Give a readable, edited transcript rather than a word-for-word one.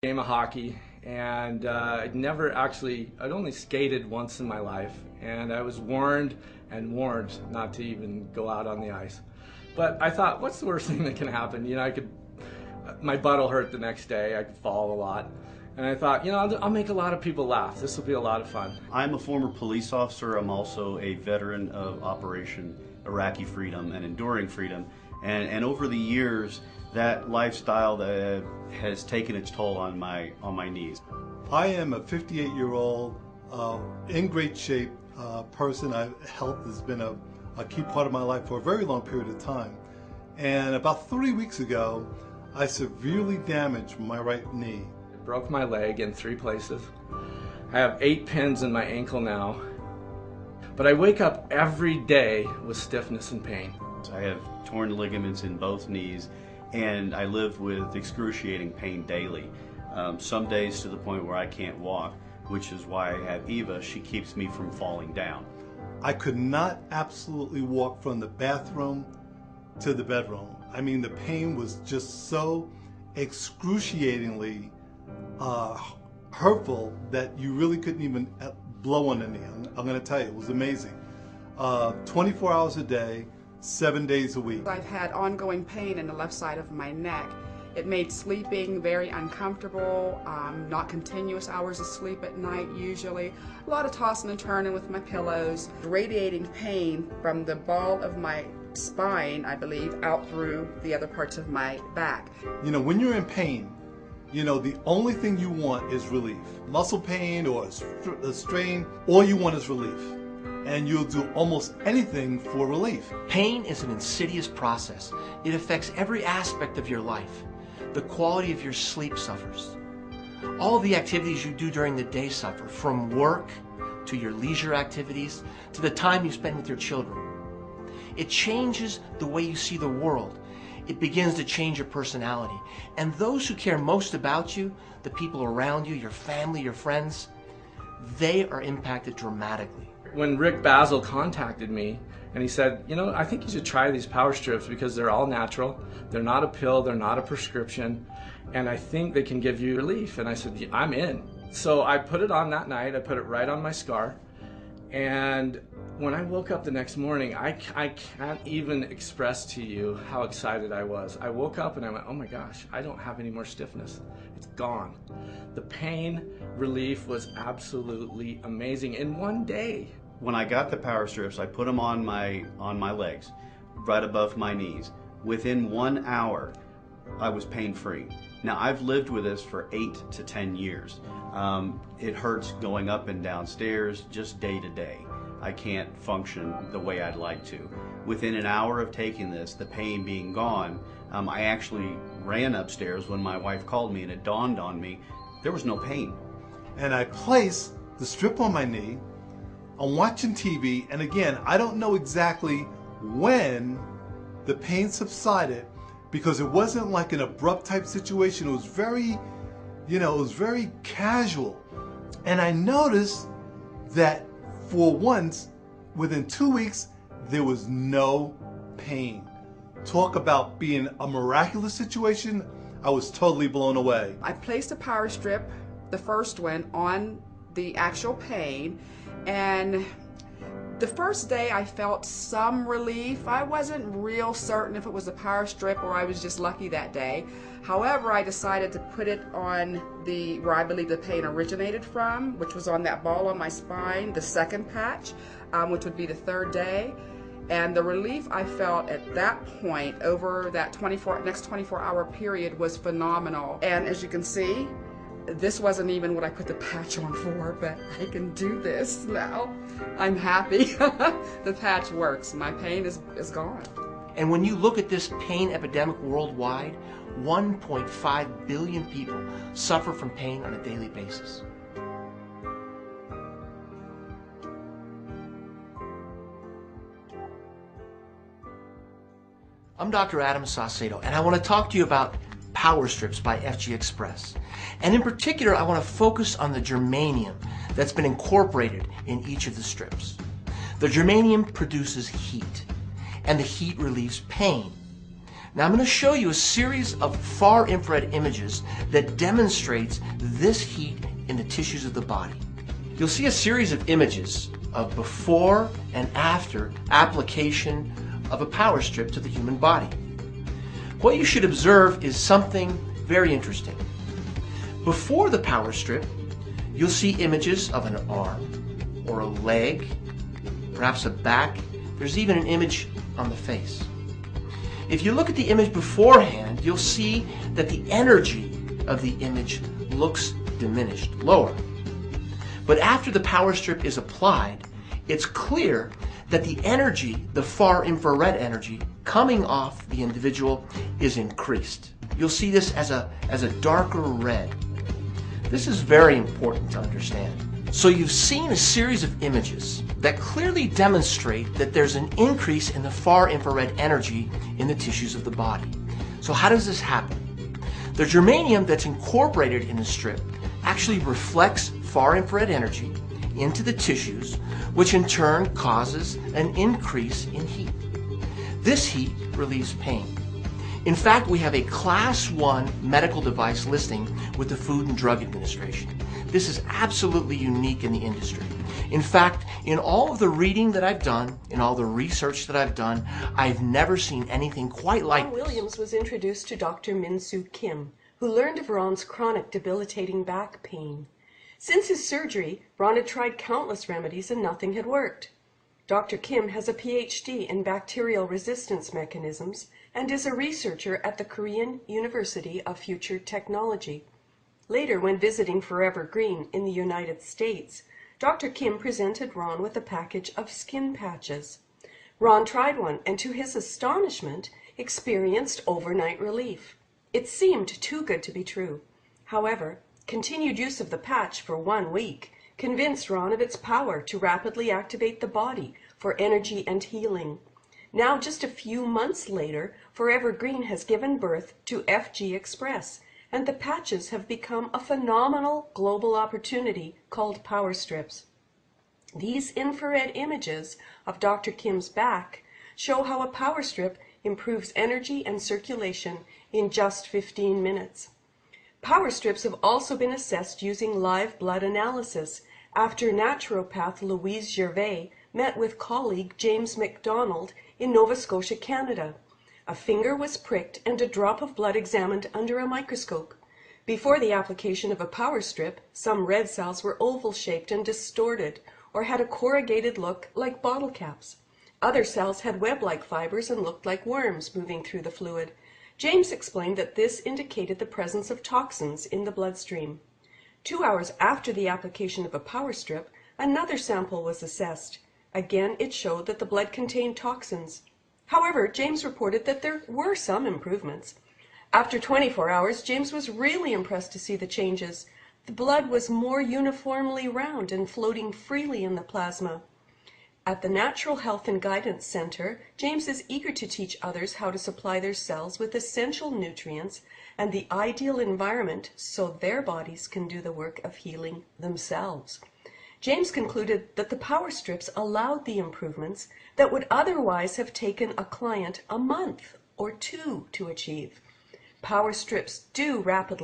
Game of hockey, and I'd only skated once in my life, and I was warned and warned not to even go out on the ice. But I thought, what's the worst thing that can happen? My butt will hurt the next day, I could fall a lot. And I thought, I'll make a lot of people laugh. This will be a lot of fun. I'm a former police officer. I'm also a veteran of Operation Iraqi Freedom and Enduring Freedom. And over the years, that lifestyle that has taken its toll on my knees. I am a 58-year-old, in great shape person. Health has been a key part of my life for a very long period of time. And about 3 weeks ago, I severely damaged my right knee. I broke my leg in 3 places. I have 8 pins in my ankle now. But I wake up every day with stiffness and pain. I have torn ligaments in both knees, and I live with excruciating pain daily. Some days to the point where I can't walk, which is why I have Eva. She keeps me from falling down. I could not absolutely walk from the bathroom to the bedroom. I mean, the pain was just so excruciatingly hurtful that you really couldn't even blow on the knee. I'm going to tell you, it was amazing. 24 hours a day, 7 days a week. I've had ongoing pain in the left side of my neck. It made sleeping very uncomfortable, not continuous hours of sleep at night usually, a lot of tossing and turning with my pillows, radiating pain from the ball of my spine, I believe, out through the other parts of my back. When you're in pain, the only thing you want is relief. Muscle pain or a strain, all you want is relief. And you'll do almost anything for relief. Pain is an insidious process. It affects every aspect of your life. The quality of your sleep suffers. All the activities you do during the day suffer, from work to your leisure activities to the time you spend with your children. It changes the way you see the world. It begins to change your personality. And those who care most about you, the people around you, your family, your friends, they are impacted dramatically. When Rick Basil contacted me and he said, I think you should try these power strips because they're all natural, they're not a pill, they're not a prescription, and I think they can give you relief. And I said, I'm in. So I put it on that night, I put it right on my scar, and when I woke up the next morning, I can't even express to you how excited I was. I woke up and I went, oh my gosh, I don't have any more stiffness. It's gone. The pain relief was absolutely amazing in one day. When I got the power strips, I put them on my legs, right above my knees. Within 1 hour, I was pain-free. Now, I've lived with this for 8 to 10 years. It hurts going up and down stairs just day to day. I can't function the way I'd like to. Within an hour of taking this, the pain being gone, I actually ran upstairs when my wife called me, and it dawned on me there was no pain. And I placed the strip on my knee. I'm watching TV, and again, I don't know exactly when the pain subsided because it wasn't like an abrupt type situation. It was very, it was very casual. And I noticed that for once, within 2 weeks, there was no pain. Talk about being a miraculous situation. I was totally blown away. I placed a power strip, the first one, on the actual pain, and the first day I felt some relief. I wasn't real certain if it was a power strip or I was just lucky that day. However, I decided to put it on where I believe the pain originated from, which was on that ball on my spine, the second patch, which would be the 3rd day. And the relief I felt at that point over that next 24-hour period was phenomenal. And as you can see, this wasn't even what I put the patch on for, but I can do this now. I'm happy. The patch works. My pain is gone. And when you look at this pain epidemic worldwide, 1.5 billion people suffer from pain on a daily basis. I'm Dr. Adam Saucedo, and I want to talk to you about Power Strips by FG Express. And in particular, I want to focus on the germanium that's been incorporated in each of the strips. The germanium produces heat, and the heat relieves pain. Now I'm going to show you a series of far infrared images that demonstrates this heat in the tissues of the body. You'll see a series of images of before and after application of a power strip to the human body. What you should observe is something very interesting. Before the power strip, you'll see images of an arm or a leg, perhaps a back. There's even an image on the face. If you look at the image beforehand, you'll see that the energy of the image looks diminished, lower. But after the power strip is applied, it's clear that the energy, the far infrared energy, coming off the individual is increased. You'll see this as a darker red. This is very important to understand. So you've seen a series of images that clearly demonstrate that there's an increase in the far infrared energy in the tissues of the body. So how does this happen? The germanium that's incorporated in the strip actually reflects far infrared energy into the tissues, which in turn causes an increase in heat. This heat relieves pain. In fact, we have a Class 1 medical device listing with the Food and Drug Administration. This is absolutely unique in the industry. In fact, in all of the reading that I've done, in all the research that I've done, I've never seen anything quite like Ron this. Williams was introduced to Dr. Min-Soo Kim, who learned of Ron's chronic debilitating back pain. Since his surgery, Ron had tried countless remedies and nothing had worked. Dr. Kim has a PhD in bacterial resistance mechanisms and is a researcher at the Korean University of Future Technology. Later, when visiting Forever Green in the United States, Dr. Kim presented Ron with a package of skin patches. Ron tried one and, to his astonishment, experienced overnight relief. It seemed too good to be true. However, continued use of the patch for 1 week convinced Ron of its power to rapidly activate the body for energy and healing. Now, just a few months later, Forever Green has given birth to FG Express, and the patches have become a phenomenal global opportunity called power strips. These infrared images of Dr. Kim's back show how a power strip improves energy and circulation in just 15 minutes. Power strips have also been assessed using live blood analysis after naturopath Louise Gervais met with colleague James MacDonald in Nova Scotia, Canada. A finger was pricked and a drop of blood examined under a microscope. Before the application of a power strip, some red cells were oval-shaped and distorted, or had a corrugated look like bottle caps. Other cells had web-like fibers and looked like worms moving through the fluid. James explained that this indicated the presence of toxins in the bloodstream. 2 hours after the application of a power strip, another sample was assessed. Again, it showed that the blood contained toxins. However, James reported that there were some improvements. After 24 hours, James was really impressed to see the changes. The blood was more uniformly round and floating freely in the plasma. At the Natural Health and Guidance Center, James is eager to teach others how to supply their cells with essential nutrients and the ideal environment so their bodies can do the work of healing themselves. James concluded that the power strips allowed the improvements that would otherwise have taken a client a month or 2 to achieve. Power strips do rapidly